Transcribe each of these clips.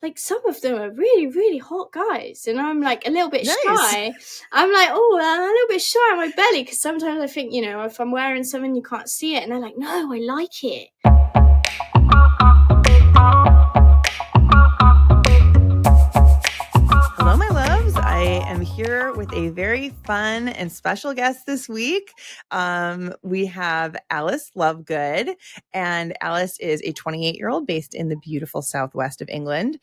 like some of them are really, really hot guys, and I'm like a little bit Nice. shy. I'm like, oh, I'm a little bit shy on my belly, because sometimes I think, you know, if I'm wearing something you can't see it, and they're like, no, I like it. Hello, my loves. I am here with a very fun and special guest this week. We have Alice Lovegood, and Alice is a 28-year-old based in the beautiful southwest of England.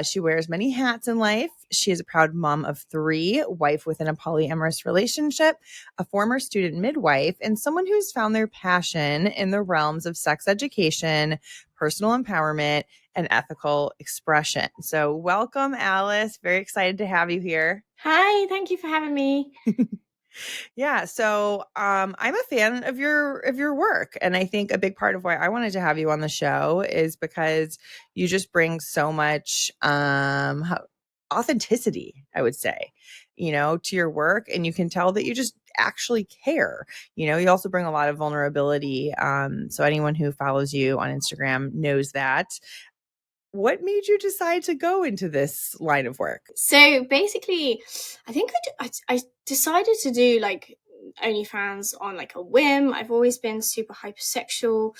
She wears many hats in life. She is a proud mom of 3, wife within a polyamorous relationship, a former student midwife, and someone who's found their passion in the realms of sex education, personal empowerment, and ethical expression. So welcome, Alice. Very excited to have you here. Hi, thank you for having me. Yeah, so I'm a fan of your work, and I think a big part of why I wanted to have you on the show is because you just bring so much authenticity, I would say, you know, to your work, and you can tell that you just actually care. You know, you also bring a lot of vulnerability. So anyone who follows you on Instagram knows that. What made you decide to go into this line of work? So basically, I think I decided to do like OnlyFans on like a whim. I've always been super hypersexual.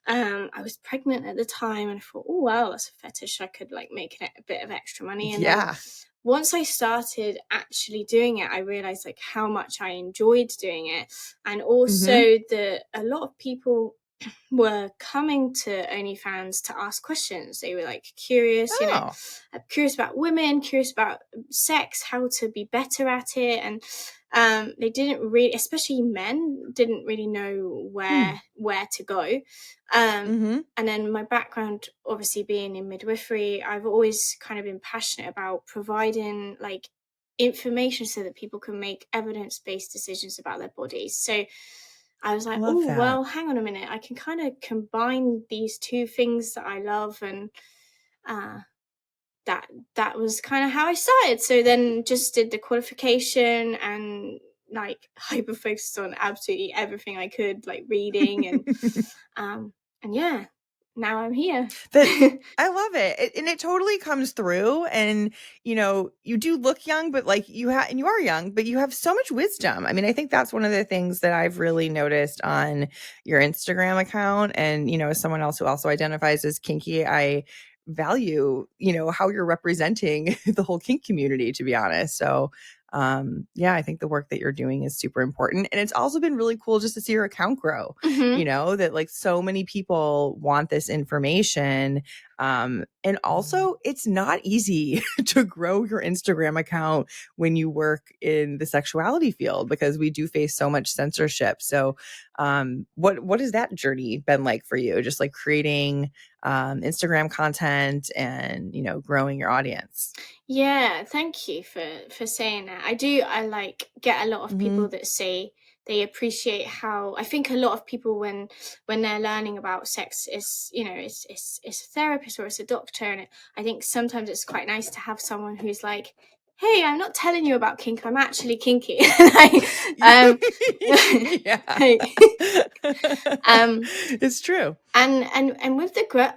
I was pregnant at the time, and I thought, oh wow, that's a fetish. I could like make a bit of extra money. And then once I started actually doing it, I realized like how much I enjoyed doing it, and also a lot of people were coming to OnlyFans to ask questions. They were like curious, you know, curious about women, curious about sex, how to be better at it. And they didn't really, especially men, didn't really know where to go. And then my background, obviously being in midwifery, I've always kind of been passionate about providing like information so that people can make evidence-based decisions about their bodies. So I was like, oh, well, hang on a minute. I can kind of combine these two things that I love. And that was kind of how I started. So then just did the qualification and like hyper focused on absolutely everything I could, like reading and yeah, now I'm here. I love it. And it totally comes through. And, you know, you do look young, but like you are young, but you have so much wisdom. I mean, I think that's one of the things that I've really noticed on your Instagram account. And, you know, as someone else who also identifies as kinky, I value, you know, how you're representing the whole kink community, to be honest. So, yeah, I think the work that you're doing is super important. And it's also been really cool just to see your account grow, you know, that like so many people want this information. And also it's not easy to grow your Instagram account when you work in the sexuality field, because we do face so much censorship. So, what has that journey been like for you? Just like creating Instagram content and, you know, growing your audience? Yeah, thank you for saying that. I like get a lot of people that say they appreciate how, I think a lot of people when they're learning about sex is, you know, it's a therapist or it's a doctor, and I think sometimes it's quite nice to have someone who's like, hey, I'm not telling you about kink, I'm actually kinky. It's true. And with the growth,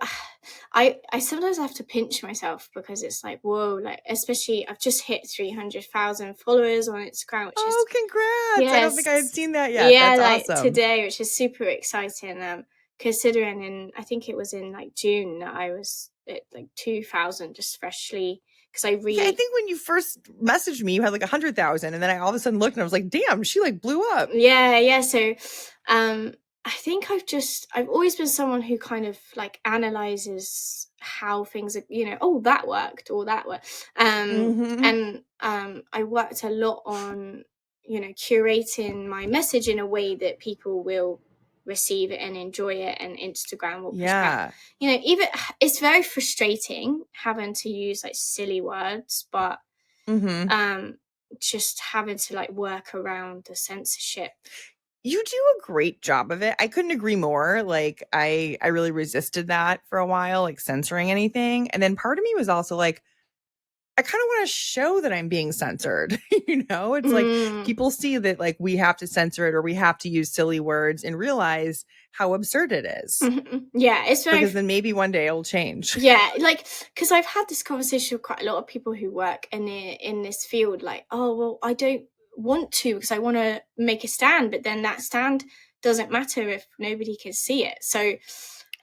I sometimes have to pinch myself, because it's like, whoa, like especially I've just hit 300,000 followers on Instagram, which is congrats. I don't think I had seen that yet. Yeah, that's like awesome. today, which is super exciting. Considering I think it was in like June that I was at like 2,000 just freshly, because I I think when you first messaged me, you had like 100,000, and then I all of a sudden looked and I was like, damn, she like blew up. Yeah. So, I think I've always been someone who kind of like analyzes how things are, you know, oh, that worked or that worked. And I worked a lot on, you know, curating my message in a way that people will receive it and enjoy it, and Instagram will push back. You know, even it's very frustrating having to use like silly words, but just having to like work around the censorship. You do a great job of it. I couldn't agree more. Like I really resisted that for a while, like censoring anything. And then part of me was also like, I kind of want to show that I'm being censored. It's like people see that like we have to censor it or we have to use silly words and realize how absurd it is. Yeah, it's very because then maybe one day it'll change. Yeah, like because I've had this conversation with quite a lot of people who work in this field. Like, oh well, I don't want to because I want to make a stand, but then that stand doesn't matter if nobody can see it. So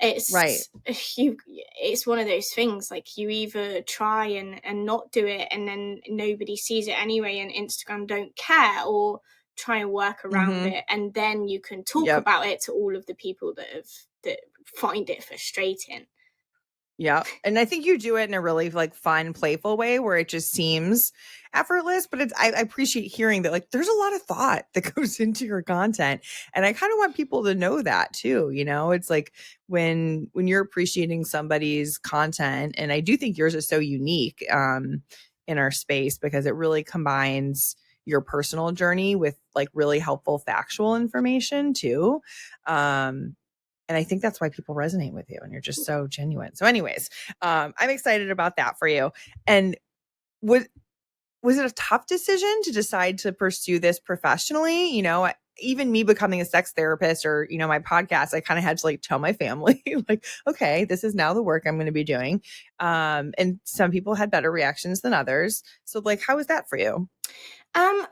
it's Right. it's one of those things, like you either try and not do it and then nobody sees it anyway and Instagram don't care, or try and work around it and then you can talk about it to all of the people that find it frustrating. Yeah. And I think you do it in a really like fun, playful way where it just seems effortless. But I appreciate hearing that like there's a lot of thought that goes into your content. And I kind of want people to know that too. It's like when you're appreciating somebody's content, and I do think yours is so unique in our space because it really combines your personal journey with like really helpful factual information too. And I think that's why people resonate with you and you're just so genuine. So anyways, I'm excited about that for you. And was it a tough decision to decide to pursue this professionally? Even me becoming a sex therapist or, my podcast, I kind of had to like tell my family like, okay, this is now the work I'm going to be doing. And some people had better reactions than others. So like, how was that for you?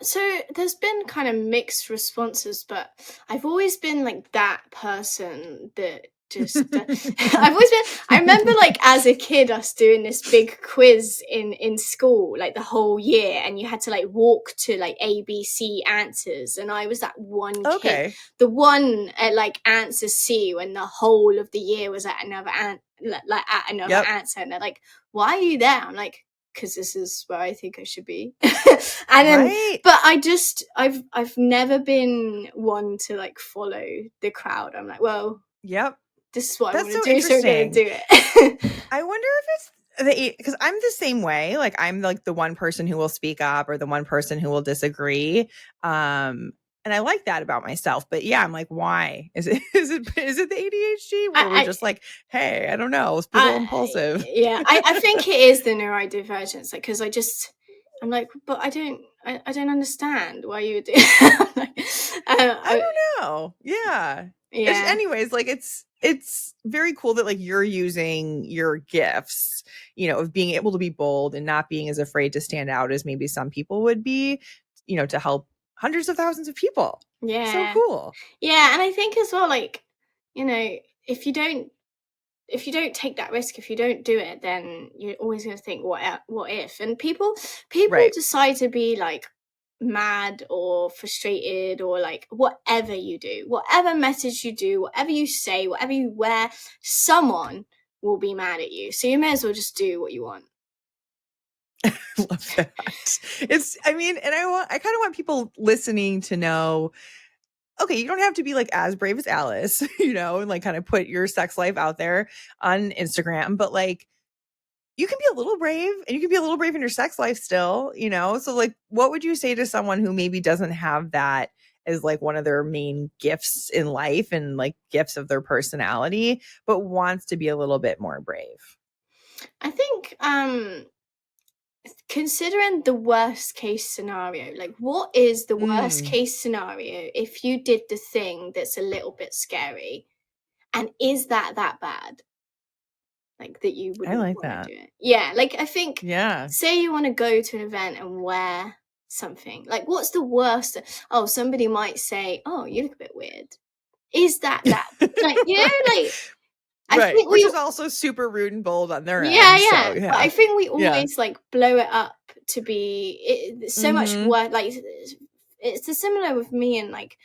So there's been kind of mixed responses, but I've always been like that person that just I remember like as a kid us doing this big quiz in school like the whole year, and you had to like walk to like ABC answers, and I was that one kid, the one at like answer C, when the whole of the year was at another answer, and they're like, why are you there? I'm like, because this is where I think I should be. And then, but I've never been one to like follow the crowd. I'm like, well, this is what I want to do, so I'm going to do it. I wonder if it's because I'm the same way. Like I'm like the one person who will speak up or the one person who will disagree. And I like that about myself. But yeah, I'm like, why? Is it the ADHD where we're just like, hey, I don't know, it's a little impulsive. Yeah, I think it is the neurodivergence. Like, because I'm like, but I don't understand why you would do. I don't know. Yeah. Anyways, like it's very cool that like you're using your gifts, of being able to be bold and not being as afraid to stand out as maybe some people would be, to help hundreds of thousands of people. Yeah. So cool. Yeah. And I think as well, like, if you don't take that risk, if you don't do it, then you're always going to think, what if? And people decide to be like mad or frustrated or like whatever you do, whatever message you do, whatever you say, whatever you wear, someone will be mad at you. So you may as well just do what you want. Love that. And I kind of want people listening to know, okay, you don't have to be like as brave as Alice, and like kind of put your sex life out there on Instagram, but like you can be a little brave and you can be a little brave in your sex life still, So like, what would you say to someone who maybe doesn't have that as like one of their main gifts in life and like gifts of their personality, but wants to be a little bit more brave? I think, considering the worst case scenario, like what is the worst case scenario if you did the thing that's a little bit scary, and is that bad, like that you wouldn't want to do it? Yeah, like I think, say you want to go to an event and wear something, like what's the worst? Oh, somebody might say, oh, you look a bit weird. Is that like, like I think which is also super rude and bold on their end. So, yeah. But I think we always like blow it up to be so much worse. Like it's similar with me and like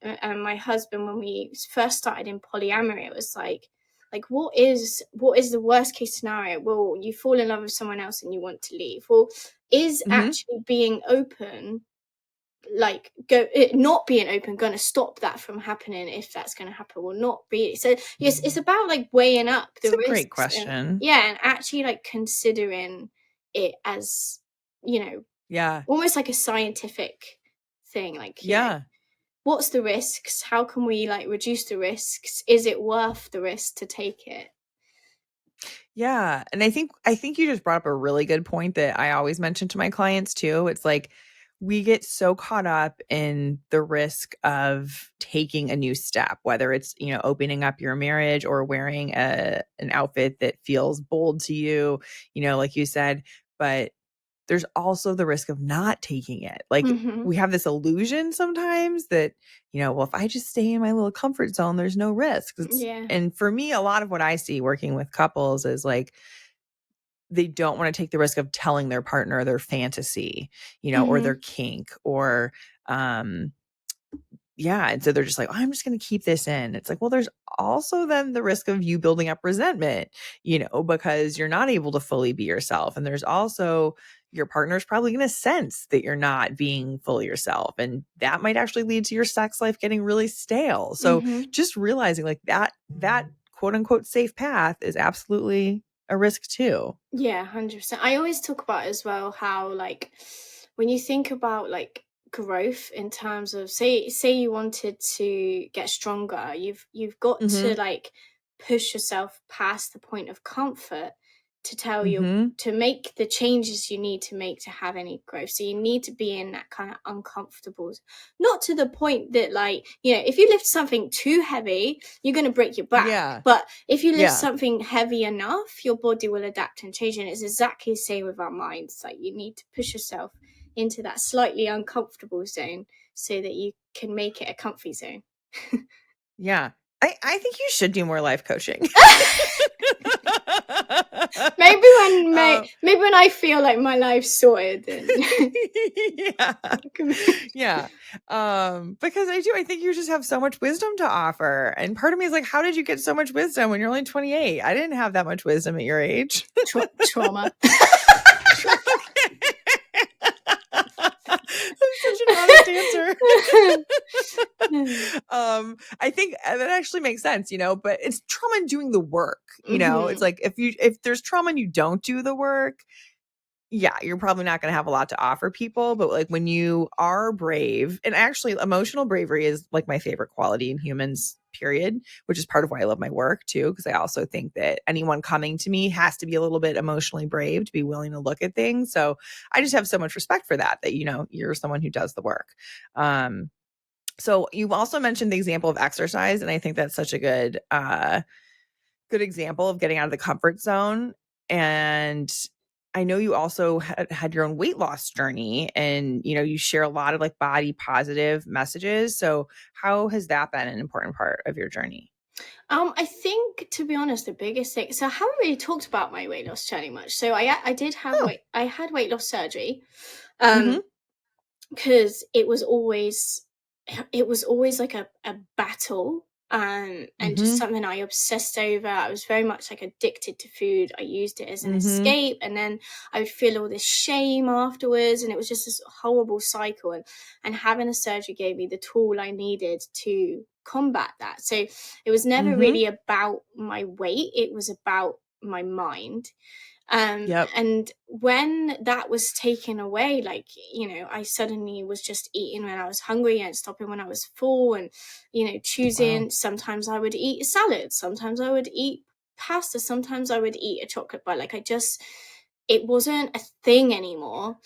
and my husband when we first started in polyamory. It was like what is the worst case scenario? Well, you fall in love with someone else and you want to leave. Well, is actually being open, like not being open, going to stop that from happening? If that's going to happen, will not be. So yes, it's about like weighing up the risks. Great question. And actually like considering it as almost like a scientific thing, like what's the risks, how can we like reduce the risks, is it worth the risk to take it? Yeah. And I think you just brought up a really good point that I always mention to my clients too. It's like we get so caught up in the risk of taking a new step, whether it's, opening up your marriage or wearing an outfit that feels bold to you, like you said, but there's also the risk of not taking it. Like Mm-hmm. we have this illusion sometimes that, well, if I just stay in my little comfort zone, there's no risk. Yeah. And for me, a lot of what I see working with couples is like they don't want to take the risk of telling their partner their fantasy, or Mm-hmm. their kink or yeah. And so they're just like, I'm just going to keep this in. It's like, well, there's also then the risk of you building up resentment, because you're not able to fully be yourself. And there's also your partner's probably going to sense that you're not being fully yourself. And that might actually lead to your sex life getting really stale. So Mm-hmm. just realizing like that quote unquote safe path is absolutely a risk too. Yeah, 100%. I always talk about as well how like when you think about like growth in terms of say you wanted to get stronger, you've got to Mhm. like push yourself past the point of comfort to tell you Mhm. to make the changes you need to make to have any growth. So you need to be in that kind of uncomfortable, not to the point that like, if you lift something too heavy, you're going to break your back. Yeah. But if you lift Yeah. something heavy enough, your body will adapt and change. And it's exactly the same with our minds. Like you need to push yourself into that slightly uncomfortable zone so that you can make it a comfy zone. Yeah. I think you should do more life coaching. Um, Maybe when I feel like my life's sorted, then yeah. Yeah. Because I think you just have so much wisdom to offer. And part of me is like, how did you get so much wisdom when you're only 28? I didn't have that much wisdom at your age. Trauma. That's such an honest answer. I think that actually makes sense, but it's trauma in doing the work, it's Mm-hmm. like if there's trauma and you don't do the work, yeah, you're probably not going to have a lot to offer people. But like when you are brave, and actually emotional bravery is like my favorite quality in humans, period, which is part of why I love my work too. Cause I also think that anyone coming to me has to be a little bit emotionally brave to be willing to look at things. So I just have so much respect for that, you're someone who does the work. So you also mentioned the example of exercise. And I think that's such a good example of getting out of the comfort zone. And I know you also had your own weight loss journey and, you share a lot of like body positive messages. So how has that been an important part of your journey? I think to be honest, the biggest thing. So I haven't really talked about my weight loss journey much. So I did have Oh, weight. I had weight loss surgery. mm-hmm, Because it was always like a battle, and just mm-hmm, something I obsessed over. I was very much like addicted to food. I used it as an mm-hmm, escape, and then I would feel all this shame afterwards, and it was just this horrible cycle. And having a surgery gave me the tool I needed to combat that. So it was never mm-hmm. really about my weight, it was about my mind. Yep. And when that was taken away, like, I suddenly was just eating when I was hungry and stopping when I was full, and, Wow. choosing. Sometimes I would eat a salad, sometimes I would eat pasta, sometimes I would eat a chocolate bar. Like, it wasn't a thing anymore.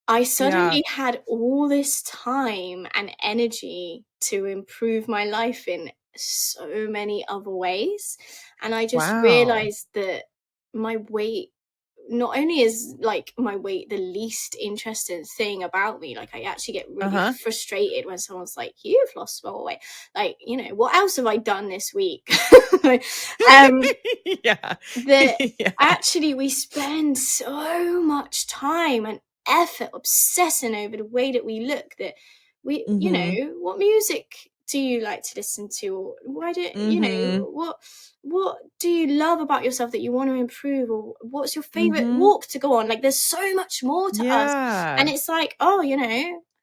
I Yeah. suddenly had all this time and energy to improve my life in so many other ways. And I just Wow. realized that my weight, not only is like my weight the least interesting thing about me, like I actually get really Uh-huh. frustrated when someone's like, "You've lost more weight." Like, what else have I done this week? um Yeah. that Yeah. actually we spend so much time and effort obsessing over the way that we look, that we, Mm-hmm. what music do you like to listen to, or why do Mm-hmm. what do you love about yourself that you want to improve, or what's your favorite Mm-hmm. walk to go on? Like, there's so much more to us. And Yeah. it's like, oh,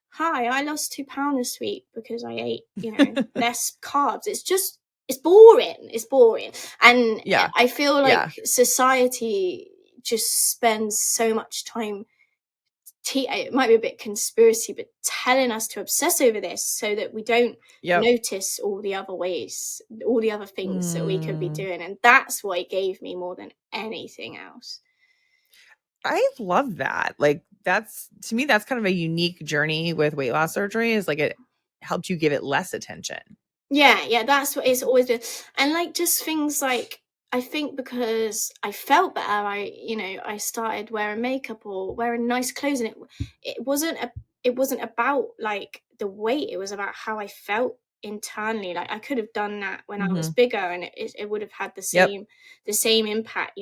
hi, I lost 2 pounds this week because I ate, less carbs. It's boring. It's boring. And Yeah. I feel like Yeah. society just spends so much time it might be a bit conspiracy, but telling us to obsess over this so that we don't Yep. notice all the other ways, all the other things that we could be Mm. doing. And that's what it gave me more than anything else. I love that. Like, that's, to me, that's kind of a unique journey with weight loss surgery, is like it helped you give it less attention. Yeah, that's what it's always been. And like just things like, I think because I felt better, I started wearing makeup or wearing nice clothes, and it wasn't about like the weight, it was about how I felt internally. Like I could have done that when I was Mhm. bigger, and it would have had Yep. the same impact,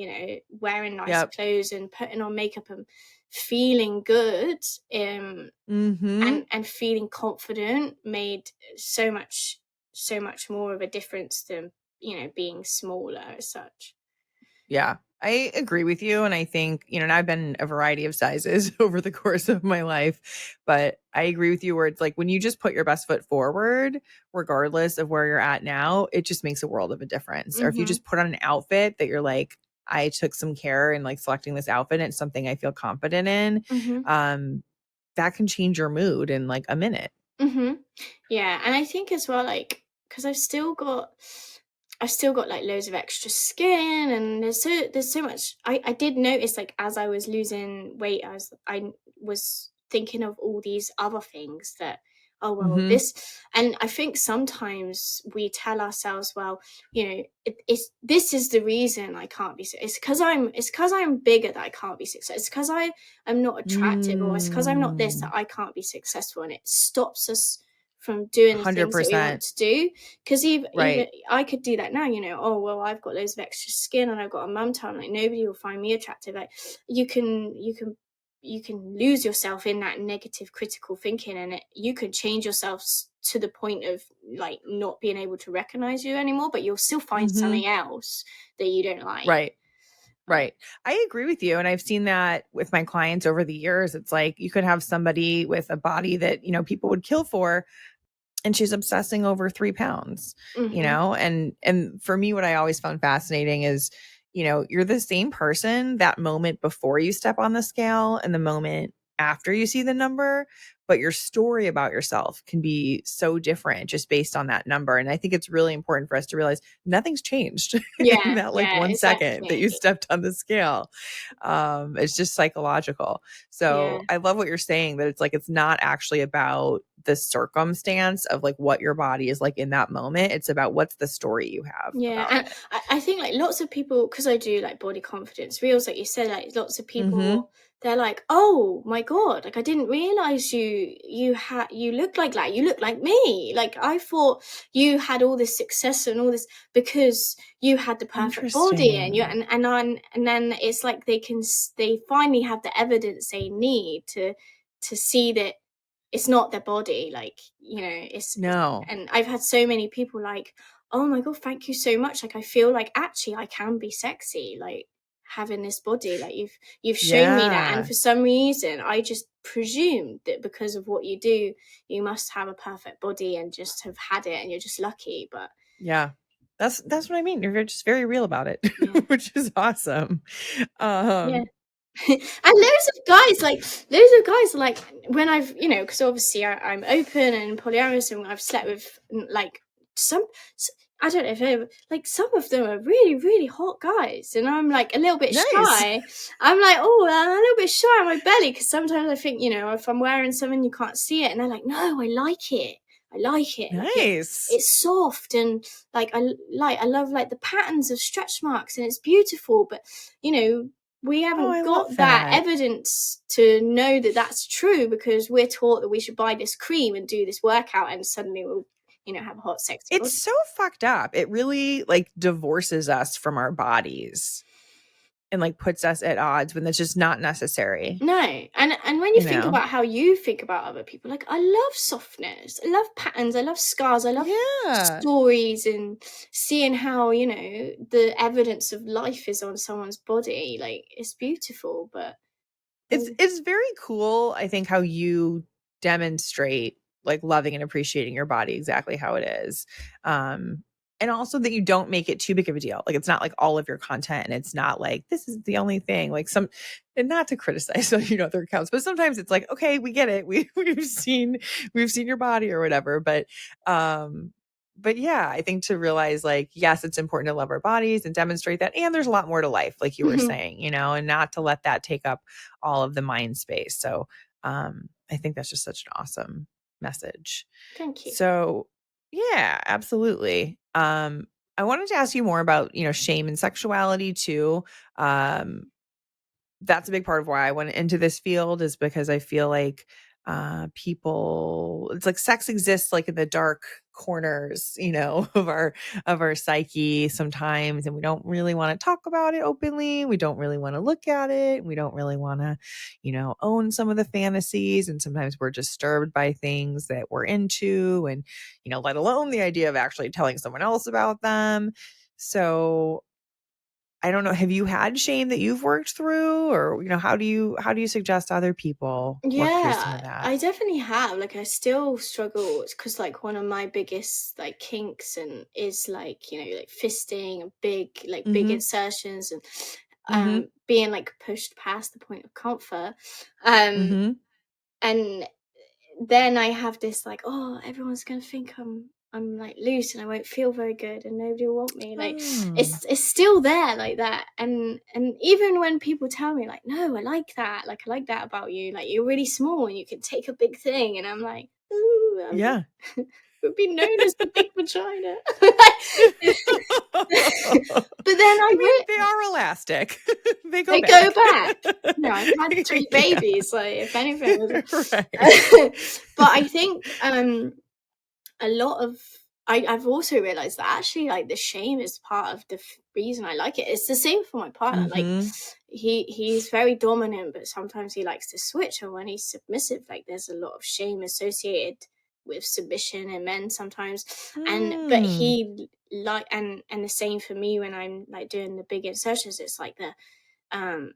wearing nice Yep. clothes and putting on makeup and feeling good. Mhm. And feeling confident made so much more of a difference than being smaller as such. Yeah. I agree with you, and I think, and I've been a variety of sizes over the course of my life, but I agree with you where it's like when you just put your best foot forward, regardless of where you're at now, it just makes a world of a difference. Or if you Mhm. just put on an outfit that you're like, I took some care in like selecting this outfit, and it's something I feel confident in, Mhm. um, that can change your mood in like a minute. Mhm. Yeah, and I think as well, like, because I've still got like loads of extra skin, and there's so much. I did notice, like, as I was losing weight, I was thinking of all these other things that, oh well, Mhm. this. And I think sometimes we tell ourselves, well, it's this is the reason I can't be. It's because I'm bigger that I can't be successful. It's because I'm not attractive, or it's because I'm not this that Mm. I can't be successful, and it stops us from doing the things that we want 100%. to do. Because even Right. I could do that now, oh well, I've got loads of extra skin and I've got a mum tongue, like nobody will find me attractive. Like you can lose yourself in that negative critical thinking, and you can change yourself to the point of like not being able to recognize you anymore, but you'll still find Mhm. something else that you don't like. Right. Right. I agree with you. And I've seen that with my clients over the years. It's like you could have somebody with a body that, people would kill for, and she's obsessing over 3 pounds, Mm-hmm. and for me, what I always found fascinating is, you're the same person that moment before you step on the scale and the moment after you see the number, but your story about yourself can be so different just based on that number. And I think it's really important for us to realize nothing's changed in Yeah, that like yeah, 1 second that exactly. you stepped on the scale. It's just psychological. Yeah. So I love what you're saying, that it's like it's not actually about the circumstance of like what your body is like in that moment. It's about what's the story you have Yeah, about and it. I think like lots of people, because I do like body confidence reels, like you said, like lots of Mhm. people, they're like, "Oh my god, like I didn't realize you look like that. You look like me. Like I thought you had all this success and all this because you had the perfect body, and you Interesting. and then it's like they finally have the evidence they need to see that it's not their body, like it's No. and I've had so many people like, oh my god, thank you so much, like I feel like actually I can be sexy, like having this body, like you've shown me that. And Yeah. for some reason I just presumed that because of what you do, you must have a perfect body and just have had it and you're just lucky. But Yeah. That's what I mean. You're just very real about it, yeah, which is awesome. yeah. Um, And loads of guys are like, when I've, because obviously I'm open and polyamorous, and I've slept with like some, I don't know if like some of them are really, really hot guys, and I'm like a little bit nice. shy. I'm like, oh, I'm a little bit shy on my belly, because sometimes I think, if I'm wearing something, you can't see it, and they're like, no, I like it. I like it. Like Nice. it's soft, and like I love like the patterns of stretch marks, and it's beautiful. But you know, we Oh, haven't I love got that that. evidence to know that that's true, because we're taught that we should buy this cream and do this workout, and suddenly we'll, have a hot, sexy It's body. so fucked up. It really like divorces us from our bodies and like puts us at odds when that's just not necessary, No, and when you you think know? about how you think about other people, like I love softness, I love patterns, I love scars, I love Yeah. stories, and seeing how the evidence of life is on someone's body, like it's beautiful. But It's very cool, I think, how you demonstrate like loving and appreciating your body exactly how it is. Um, And also that you don't make it too big of a deal. Like, it's not like all of your content, and it's not like this is the only thing. Like, and not to criticize other accounts, but sometimes it's like, okay, we get it. We've seen your body or whatever. But yeah, I think to realize, like, yes, it's important to love our bodies and demonstrate that. And there's a lot more to life, like you were saying, and not to let that take up all of the mind space. So I think that's just such an awesome message. Thank you. So yeah, absolutely. I wanted to ask you more about, shame and sexuality too. That's a big part of why I went into this field, is because I feel like it's like sex exists like in the dark corners, of our psyche sometimes, and we don't really want to talk about it openly. We don't really want to look at it. We don't really want to, own some of the fantasies, and sometimes we're disturbed by things that we're into, and let alone the idea of actually telling someone else about them. So I don't know. Have you had shame that you've worked through, or how do you suggest other people work through some of Yeah, that? I definitely have. Like, I still struggle because, like, one of my biggest like kinks and is like like fisting and big Mhm. insertions and Mhm. being like pushed past the point of comfort. Um, Mhm. and then I have this like, oh, everyone's gonna think I'm like loose and I won't feel very good and nobody will want me. Like, Oh. it's still there like that. And even when people tell me like, no, I like that. Like, I like that about you. Like, you're really small and you can take a big thing. And I'm like, ooh, Yeah. would be known as the big vagina. But then I mean, they are elastic. They go they go back. back. No, I've had 3 Yeah. babies. Like, if anything was, Right. but I think a lot of I've also realized that actually like the shame is part of the reason I like it. It's the same for my partner. Like, Mhm. he's very dominant, but sometimes he likes to switch. And when he's submissive, like there's a lot of shame associated with submission in men sometimes. But Mm. like and the same for me when I'm like doing the big insertions. It's like um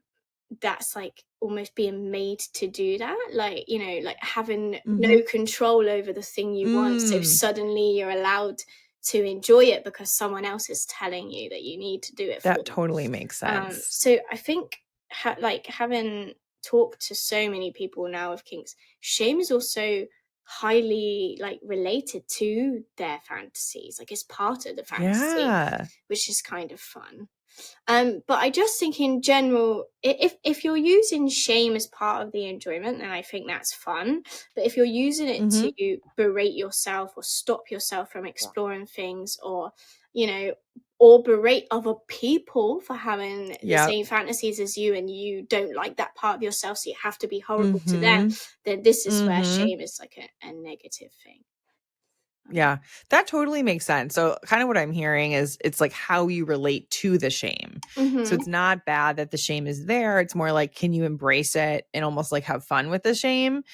that's like almost being made to do that, like like having no Mhm. control over the thing you want, so Mm. suddenly you're allowed to enjoy it because someone else is telling you that you need to do it for That them. totally makes sense. So I think like having talked to so many people now of kinks, shame is also highly like related to their fantasies, like it's part of the fantasy, Yeah. which is kind of fun. But I just think in general, if you're using shame as part of the enjoyment, then I think that's fun. But if you're using it Mhm. to berate yourself or stop yourself from exploring things, or you know, or berate other people for having the Yep. same fantasies as you, and you don't like that part of yourself, so you have to be horrible to them, Mhm. then this is where Mhm. shame is like a negative thing. Yeah, that totally makes sense. So kind of what I'm hearing is it's like how you relate to the shame. So Mm-hmm. it's not bad that the shame is there. It's more like, can you embrace it and almost like have fun with the shame?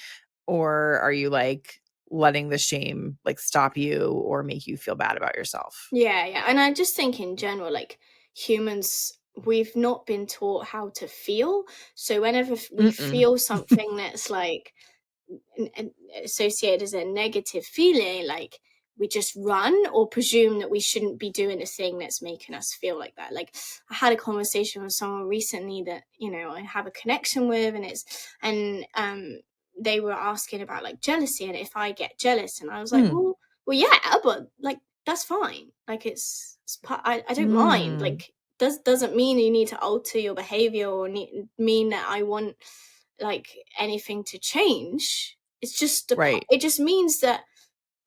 Or are you like letting the shame like stop you or make you feel bad about yourself? Yeah, yeah. And I just think in general, like humans, we've not been taught how to feel. So whenever we Mm-mm. feel something that's like associated as a negative feeling, like we just run or presume that we shouldn't be doing a thing that's making us feel like that. Like, I had a conversation with someone recently that I have a connection with, and they were asking about like jealousy and if I get jealous, and I was like, Mm. well, yeah, but like that's fine. Like, it's part, I don't mind. Mm. Like, doesn't mean you need to alter your behavior or mean that I want like anything to change. It's just Right. it just means that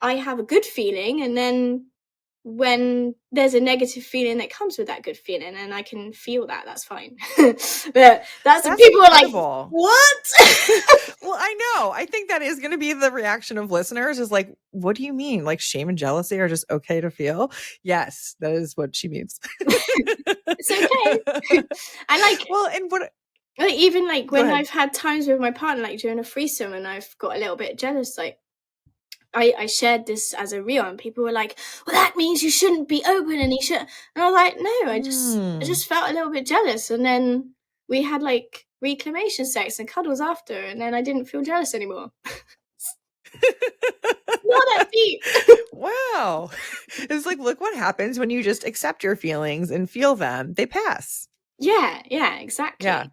I have a good feeling, and then when there's a negative feeling that comes with that good feeling, and I can feel that, that's fine. But that's That's people are like, incredible. what? Well, I know. I think that is going to be the reaction of listeners is like, what do you mean? Like shame and jealousy are just okay to feel? Yes, that is what she means. It's okay. I Well, and what like even like go when ahead. I've had times with my partner, like during a threesome, and I've got a little bit jealous, like I shared this as a reel, and people were like, well, that means you shouldn't be open and you should, and I was like, no, I Mm. just felt a little bit jealous, and then we had like reclamation sex and cuddles after, and then I didn't feel jealous anymore. Not that deep. Wow. It's like, look what happens when you just accept your feelings and feel them. They pass. Yeah, Yeah. exactly.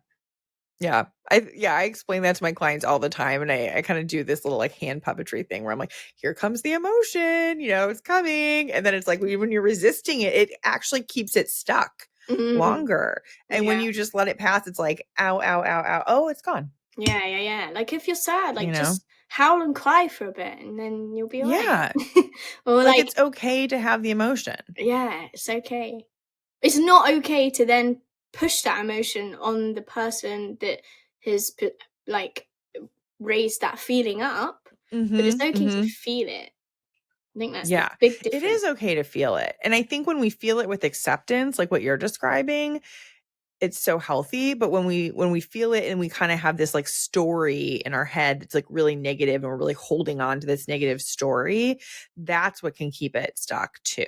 Yeah. I explain that to my clients all the time. And I kind of do this little like hand puppetry thing where I'm like, here comes the emotion, it's coming. And then it's like when you're resisting it, it actually keeps it stuck Mm, longer. And when yeah. you just let it pass, it's like, ow, ow, ow, ow. Oh, it's gone. Yeah. Like if you're sad, You like know? just howl and cry for a bit and then you'll be all right. Yeah. Or Like like, it's okay to have the emotion. yeah, it's okay. It's not okay to then push that emotion on the person that has like raised that feeling up, but it's Mhm. okay to Mhm. feel it. I think that's the Yeah. big It difference. is okay to feel it. And I think when we feel it with acceptance, like what you're describing, it's so healthy, but when we feel it and we kinda have this, like, story in our head that's, like, really negative and we're really holding on to this negative story, that's what can keep it stuck too.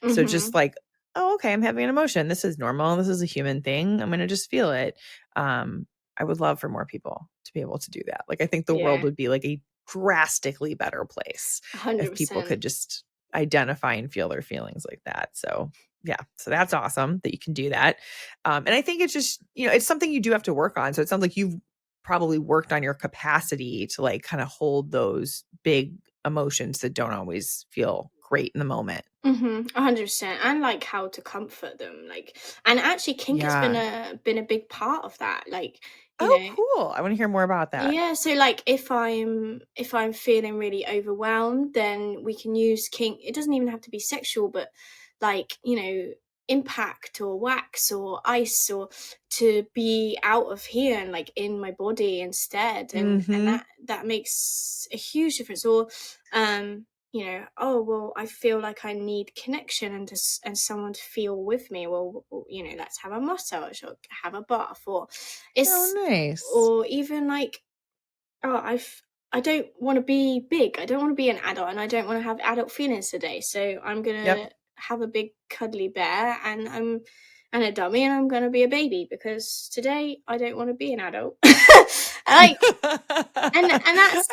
So just Mhm. like, "Oh, okay, I'm having an emotion. This is normal. This is a human thing. I'm gonna just feel it." Um, I would love for more people to be able to do that. Like, I think the world Yeah, would be, like, a drastically better place if people 100%. could just identify and feel their feelings like that. So, yeah. So that's awesome that you can do that. And I think it's just, it's something you do have to work on. So it sounds like you've probably worked on your capacity to like kind of hold those big emotions that don't always feel great in the moment. 100%. And like how to comfort them. Like, and actually kink has Yeah. been a big part of that. Like, you Oh, know, cool. I want to hear more about that. yeah, so like if I'm feeling really overwhelmed, then we can use kink. It doesn't even have to be sexual, but like, impact or wax or ice or to be out of here and like in my body instead. And Mhm. that makes a huge difference. Or oh well, I feel like I need connection and and someone to feel with me. Well, let's have a massage or have a bath or Oh, it's nice. or even like, oh, I don't want to be big. I don't want to be an adult, and I don't want to have adult feelings today. So I'm Yep. gonna have a big cuddly bear, and a dummy, and I'm gonna be a baby because today I don't want to be an adult. like, and I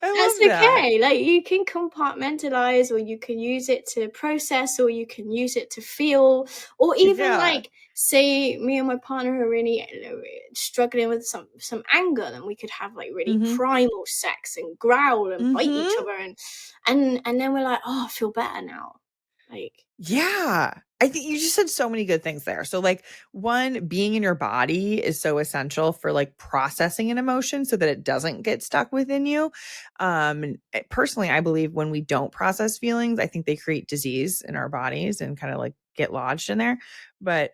I that's love that. okay. Like you can compartmentalize or you can use it to process or you can use it to feel or even Yeah. like say me and my partner are really struggling with some anger, then we could have like really Mhm. primal sex and growl and bite each Mhm. other and then we're like, "Oh, I feel better now." Like, Yeah. I think you just said so many good things there. So like one, being in your body is so essential for like processing an emotion so that it doesn't get stuck within you. And personally, I believe when we don't process feelings, I think they create disease in our bodies and kind of like get lodged in there. But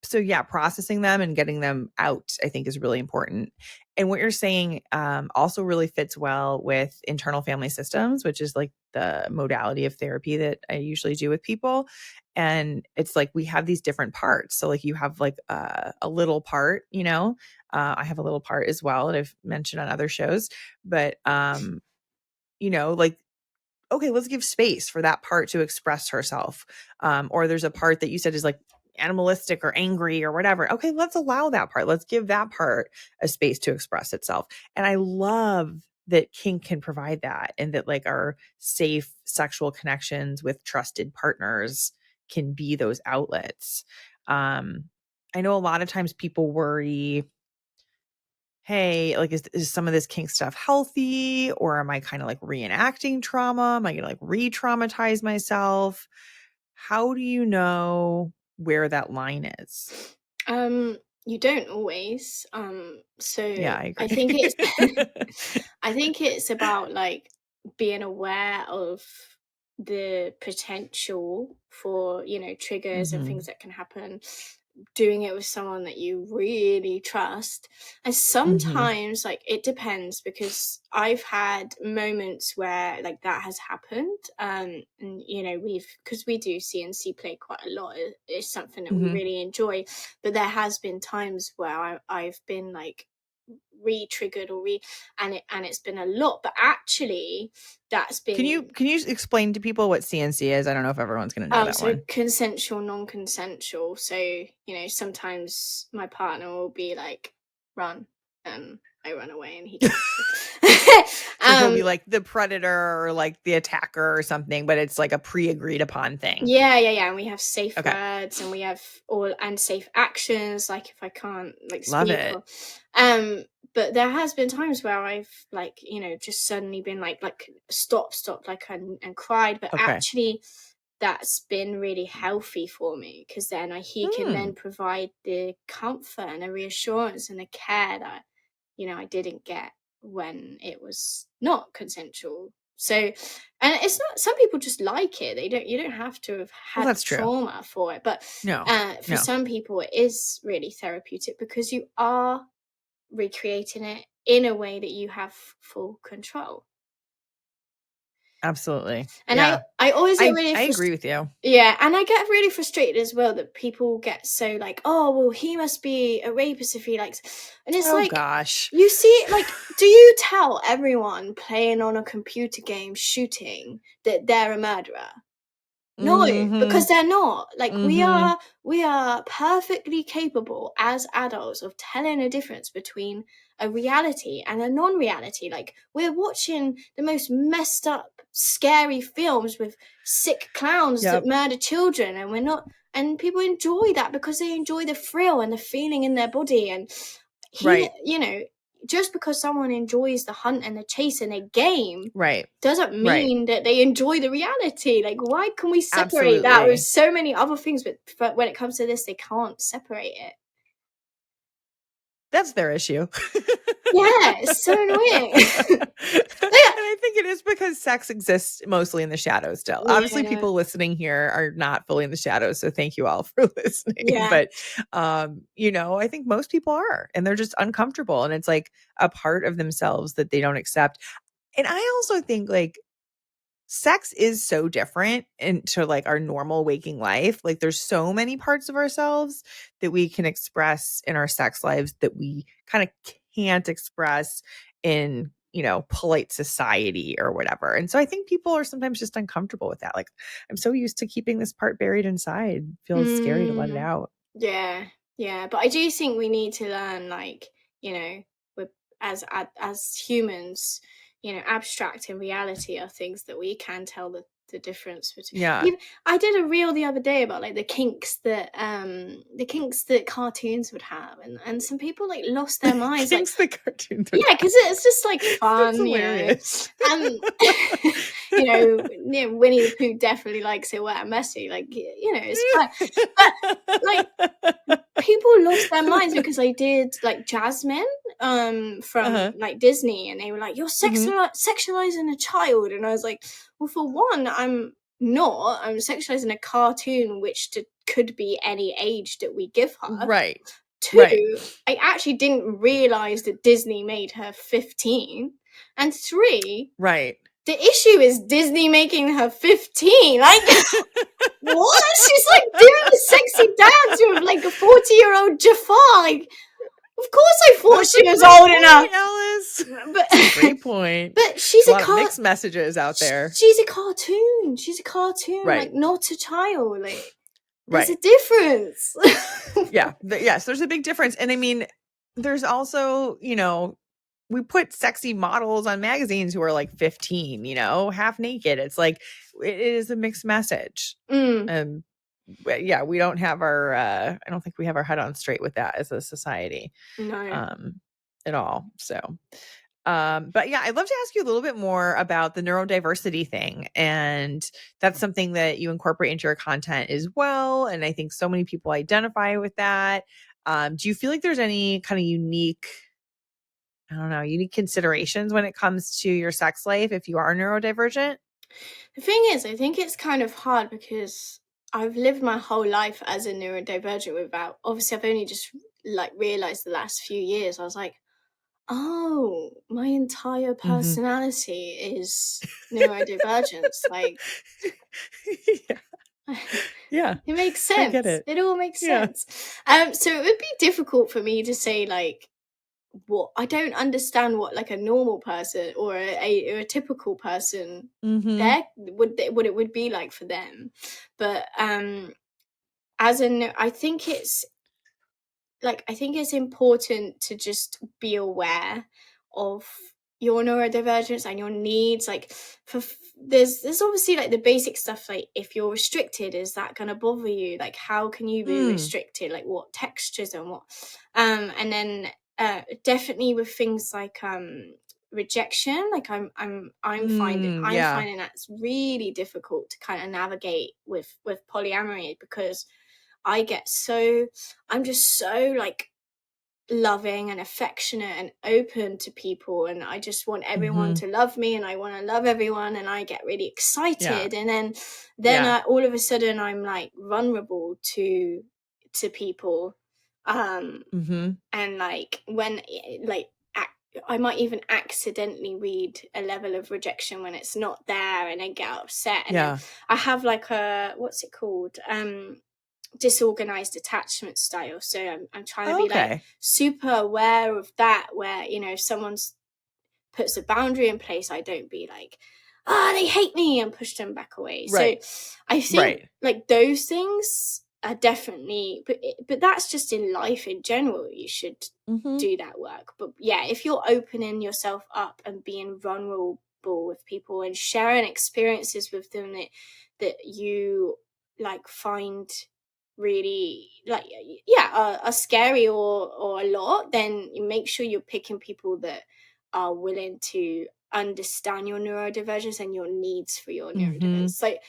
so yeah, processing them and getting them out, I think is really important. And what you're saying also really fits well with internal family systems, which is like the modality of therapy that I usually do with people. And it's like we have these different parts. So, like, you have like a little part, I have a little part as well that I've mentioned on other shows. But, like, okay, let's give space for that part to express herself. Or there's a part that you said is like animalistic or angry or whatever. Okay, let's allow that part. Let's give that part a space to express itself. And I love that kink can provide that and that like our safe sexual connections with trusted partners can be those outlets. Um, I know a lot of times people worry, hey, like, is some of this kink stuff healthy? Or am I kind of like reenacting trauma? Am I going to like re traumatize myself? How do you know where that line is? um, you don't always. Yeah, So I I agree. think it's I think it's about like being aware of the potential for, triggers and hmm things that can happen, doing it with someone that you really trust. And hmm sometimes like it depends because I've had moments where like that has happened. And we've because we do CNC play quite a lot. It's something that we hmm really enjoy. But there has been times where I've been like re-triggered or it's been a lot, but actually that's Can been you can you explain to people what CNC is? I don't know if everyone's going to know that so one. consensual, non-consensual. So sometimes my partner will be like run and I run away and he tries to So he'll be like the predator or like the attacker or something, but it's like a pre-agreed upon thing. Yeah. And we have safe words, and we have safe actions. Like if I can't like Love speak, it. but there has been times where I've like, just suddenly been like stop, like and cried. But actually, that's been really healthy for me, because then he can then provide the comfort and the reassurance and the care that I didn't get when it was not consensual. So, and it's not, some people just like it. You don't have to have had trauma for it. But for some people it is really therapeutic, because you are recreating it in a way that you have full control. Absolutely. And I always get really I agree with you. Yeah, and I get really frustrated as well that people get so like, oh, well, he must be a rapist if he likes. And it's gosh. You see, like, do you tell everyone playing on a computer game shooting that they're a murderer? No, because they're not. Like, we are perfectly capable as adults of telling a difference between a reality and a non-reality. Like, we're watching the most messed up, scary films with sick clowns that murder children, and we're not. And people enjoy that because they enjoy the thrill and the feeling in their body. And just because someone enjoys the hunt and the chase in a game, doesn't mean that they enjoy the reality. Like, why can we separate that with so many other things? But when it comes to this, they can't separate it. That's their issue. Yeah, it's so annoying. And I think it is because sex exists mostly in the shadows still. Yeah, obviously, people listening here are not fully in the shadows, so thank you all for listening. Yeah. But I think most people are, and they're just uncomfortable, and it's like a part of themselves that they don't accept. And I also think like sex is so different into like our normal waking life. Like there's so many parts of ourselves that we can express in our sex lives that we kind of can't express in, polite society or whatever. And so I think people are sometimes just uncomfortable with that. Like, I'm so used to keeping this part buried inside. It feels scary to let it out. Yeah. But I do think we need to learn, like, as humans, abstract and reality are things that we can tell the difference between. Yeah. I did a reel the other day about like the kinks that cartoons would have, and some people like lost their minds. Kinks like, the cartoons. Yeah, because it's just like fun. It's hilarious. Winnie the Pooh definitely likes it wet and messy. Like, it's fun. But like, people lost their minds because I did like Jasmine from like Disney, and they were like, you're sexualizing a child. And I was like, well, for one, I'm sexualizing a cartoon which could be any age that we give her. Right. Two, I actually didn't realize that Disney made her 15. And three, the issue is Disney making her 15. Like, what? She's like doing a sexy dance with like a 40-year-old Jafar. Like, of course I thought she was old enough. Alice. But that's a great point. But she's a lot of mixed messages out there. She's a cartoon. Like, not a child. Like, there's a difference. Yes, there's a big difference. And I mean, there's also, we put sexy models on magazines who are like 15, half naked. It's like, it is a mixed message. But yeah, we don't have our, I don't think we have our head on straight with that as a society. No. At all. So, but yeah, I'd love to ask you a little bit more about the neurodiversity thing. And that's something that you incorporate into your content as well. And I think so many people identify with that. Do you feel like there's any kind of unique considerations when it comes to your sex life if you are neurodivergent? The thing is, I think it's kind of hard because I've lived my whole life as a neurodivergent without, obviously I've only just like realized the last few years. I was like, oh, my entire personality is neurodivergence. Like, yeah, it makes sense. I get it. It all makes sense. So it would be difficult for me to say like, what I don't understand what like a normal person or a typical person there what it would be like for them. But I think it's important to just be aware of your neurodivergence and your needs. Like there's obviously like the basic stuff, like if you're restricted, is that going to bother you? Like how can you be restricted? Like what textures and what and then definitely with things like rejection, like I'm finding that's really difficult to kind of navigate with polyamory, because I'm just so like loving and affectionate and open to people, and I just want everyone to love me, and I want to love everyone, and I get really excited, and then all of a sudden I'm like vulnerable to people, and like when like I might even accidentally read a level of rejection when it's not there, and I get upset, and then I have like a, what's it called, disorganized attachment style. So I'm trying to be like super aware of that, where, you know, if someone's puts a boundary in place, I don't be like, they hate me, and push them back away. So I think like those things are definitely, but that's just in life in general, you should do that work. But yeah, if you're opening yourself up and being vulnerable with people and sharing experiences with them that you like find really like are scary or a lot, then you make sure you're picking people that are willing to understand your neurodivergence and your needs for your neurodivergence. Like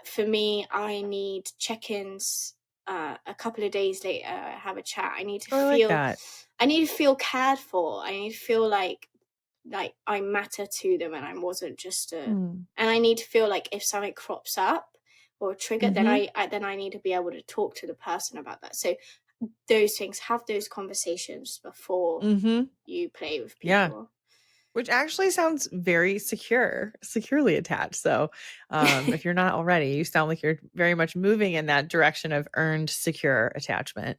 for me, I need check-ins a couple of days later, have a chat. I need to feel cared for. I need to feel like I matter to them, and I wasn't just and I need to feel like if something crops up or a trigger, then I need to be able to talk to the person about that. So those things, have those conversations before you play with people. Which actually sounds very securely attached. So if you're not already, you sound like you're very much moving in that direction of earned, secure attachment.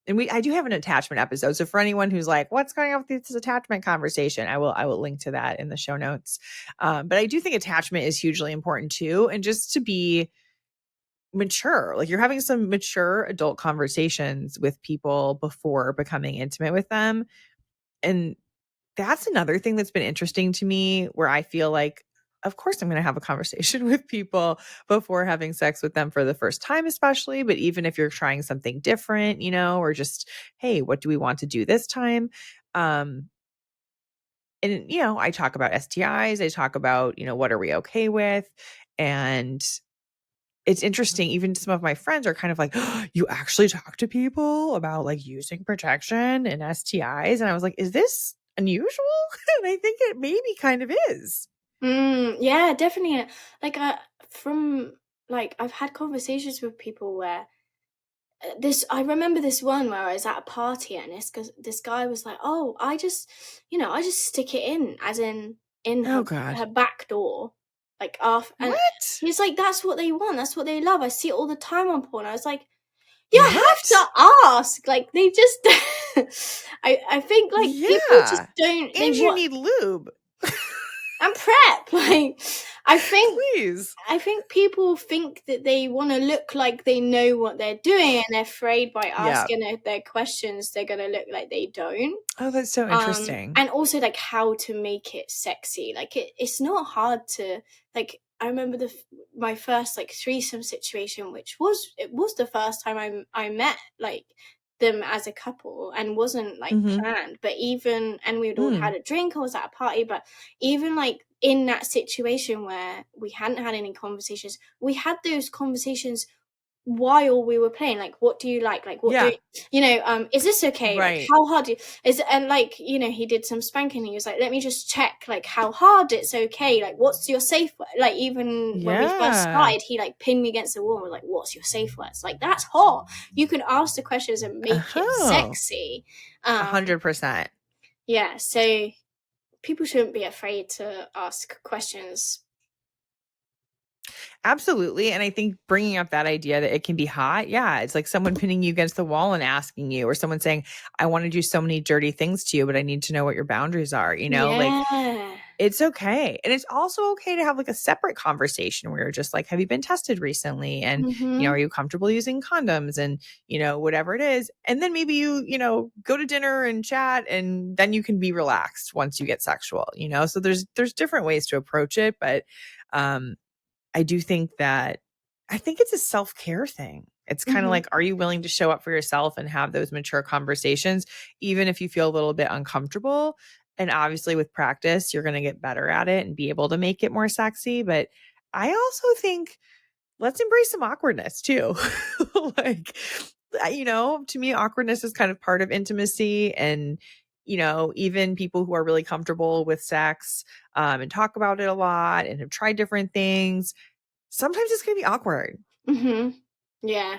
And I do have an attachment episode. So for anyone who's like, what's going on with this attachment conversation, I will link to that in the show notes. But I do think attachment is hugely important too. And just to be mature, like you're having some mature adult conversations with people before becoming intimate with them. And that's another thing that's been interesting to me, where I feel like, of course, I'm going to have a conversation with people before having sex with them for the first time, especially. But even if you're trying something different, you know, or just, hey, what do we want to do this time? And, you know, I talk about STIs. I talk about, you know, what are we okay with? And it's interesting. Even some of my friends are kind of like, oh, you actually talk to people about like using protection and STIs. And I was like, is this unusual? And I think it maybe kind of is. Yeah, definitely. Like from like I've had conversations with people where I remember this one where I was at a party, and this guy was like, oh, I just stick it in, as in her back door, like off. And what? he's like, that's what they want, that's what they love. I see it all the time on porn. I was like, you have to ask. Like they just I think like people just don't, and you need lube and prep. Like I think people think that they want to look like they know what they're doing, and they're afraid by asking their questions they're going to look like they don't. Oh, that's so interesting. And also like how to make it sexy. Like it's not hard to, like, I remember my first like threesome situation, which was the first time I met like them as a couple, and wasn't like planned, but even, and we'd all had a drink, I was at a party, but even like in that situation where we hadn't had any conversations, we had those conversations while we were playing. Like, what do you like what do you know, is this okay, like how hard and like, you know, he did some spanking, he was like, let me just check like how hard it's okay, like what's your safe word. Like even when we first started, he like pinned me against the wall and was like, what's your safe words? Like that's hot. You can ask the questions and make it sexy. 100%. Yeah, so people shouldn't be afraid to ask questions. Absolutely. And I think bringing up that idea that it can be hot. Yeah. It's like someone pinning you against the wall and asking you, or someone saying, I want to do so many dirty things to you, but I need to know what your boundaries are, you know, like it's okay. And it's also okay to have like a separate conversation where you're just like, have you been tested recently? And, are you comfortable using condoms and, whatever it is. And then maybe you go to dinner and chat, and then you can be relaxed once you get sexual, so there's different ways to approach it. But, I do think that I think it's a self-care thing. It's kind of like, are you willing to show up for yourself and have those mature conversations, even if you feel a little bit uncomfortable? And obviously with practice, you're going to get better at it and be able to make it more sexy. But I also think let's embrace some awkwardness too. Like, to me, awkwardness is kind of part of intimacy. And, even people who are really comfortable with sex and talk about it a lot and have tried different things, sometimes it's going to be awkward. Yeah.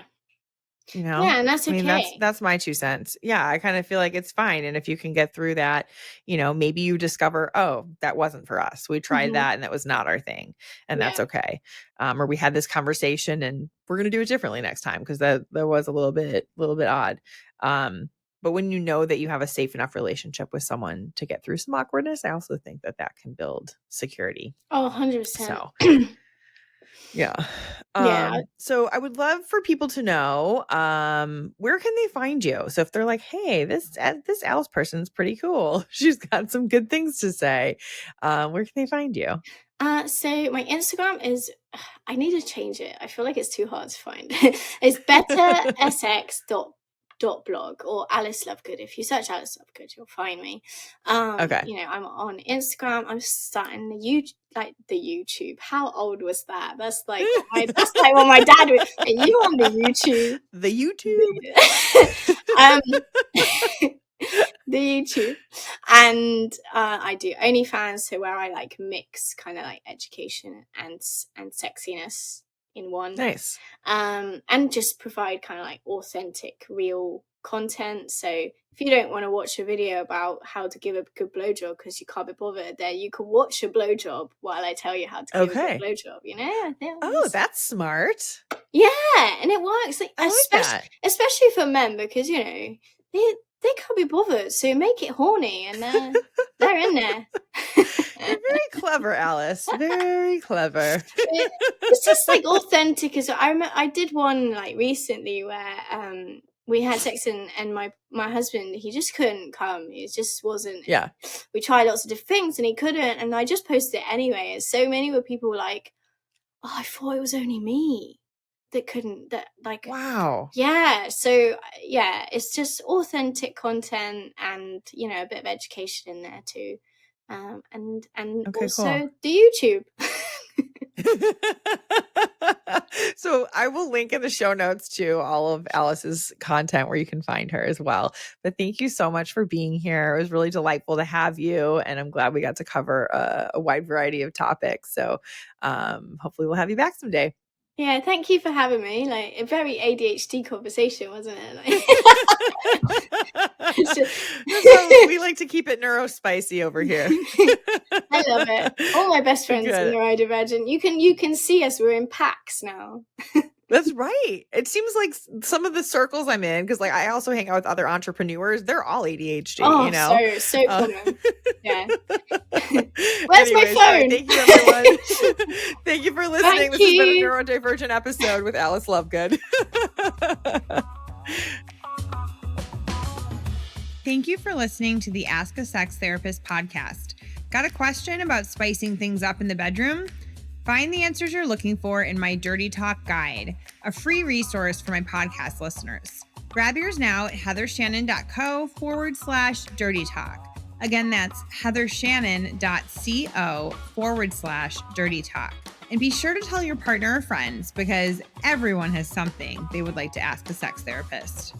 Yeah, and that's okay. That's my 2 cents. Yeah, I kind of feel like it's fine. And if you can get through that, maybe you discover, oh, that wasn't for us. We tried that and that was not our thing. And that's okay. Or we had this conversation and we're going to do it differently next time because that was a little bit odd. But when you know that you have a safe enough relationship with someone to get through some awkwardness, I also think that can build security. Oh, 100%. So yeah. So I would love for people to know, where can they find you? So if they're like, hey, this Alice person's pretty cool. She's got some good things to say. Where can they find you? So my Instagram is, I need to change it. I feel like it's too hard to find. It's bettersx.blog or Alice Lovegood. If you search Alice Lovegood, you'll find me. Okay. I'm on Instagram. I'm starting the YouTube. How old was that? That's like what my dad would. Are you on the YouTube? The YouTube. The YouTube. And I do OnlyFans, so where I like mix kind of like education and sexiness in one. Nice. And just provide kind of like authentic, real content. So if you don't want to watch a video about how to give a good blowjob because you can't be bothered, there you can watch a blowjob while I tell you how to give a good blowjob. Oh, that's smart. Yeah, and it works. Like, especially for men, because they can't be bothered, so make it horny, and they're in there. You're very clever, Alice. Very clever. It's just like authentic. As I did one like recently where we had sex and my husband, he just couldn't come. It just wasn't. Yeah. We tried lots of different things and he couldn't, and I just posted it anyway. And so many were people like, "Oh, I thought it was only me that couldn't." That like. Wow. Yeah. So yeah, it's just authentic content and a bit of education in there too. And okay, also cool. the YouTube. So I will link in the show notes to all of Alice's content where you can find her as well. But thank you so much for being here. It was really delightful to have you, and I'm glad we got to cover a wide variety of topics. So hopefully we'll have you back someday. Yeah, thank you for having me. Like a very ADHD conversation, wasn't it? That's how we like to keep it NeuroSpicy over here. I love it. All my best friends are neurodivergent. You can see us. We're in packs now. That's right. It seems like some of the circles I'm in, because like I also hang out with other entrepreneurs. They're all ADHD. Oh, so common. Yeah. Where's my phone? Thank you, everyone. Thank you for listening. This has been a neurodivergent episode with Alice Lovegood. Thank you for listening to the Ask a Sex Therapist podcast. Got a question about spicing things up in the bedroom? Find the answers you're looking for in my Dirty Talk Guide, a free resource for my podcast listeners. Grab yours now at heathershannon.co/dirty talk. Again, that's heathershannon.co/dirty talk. And be sure to tell your partner or friends, because everyone has something they would like to ask a sex therapist.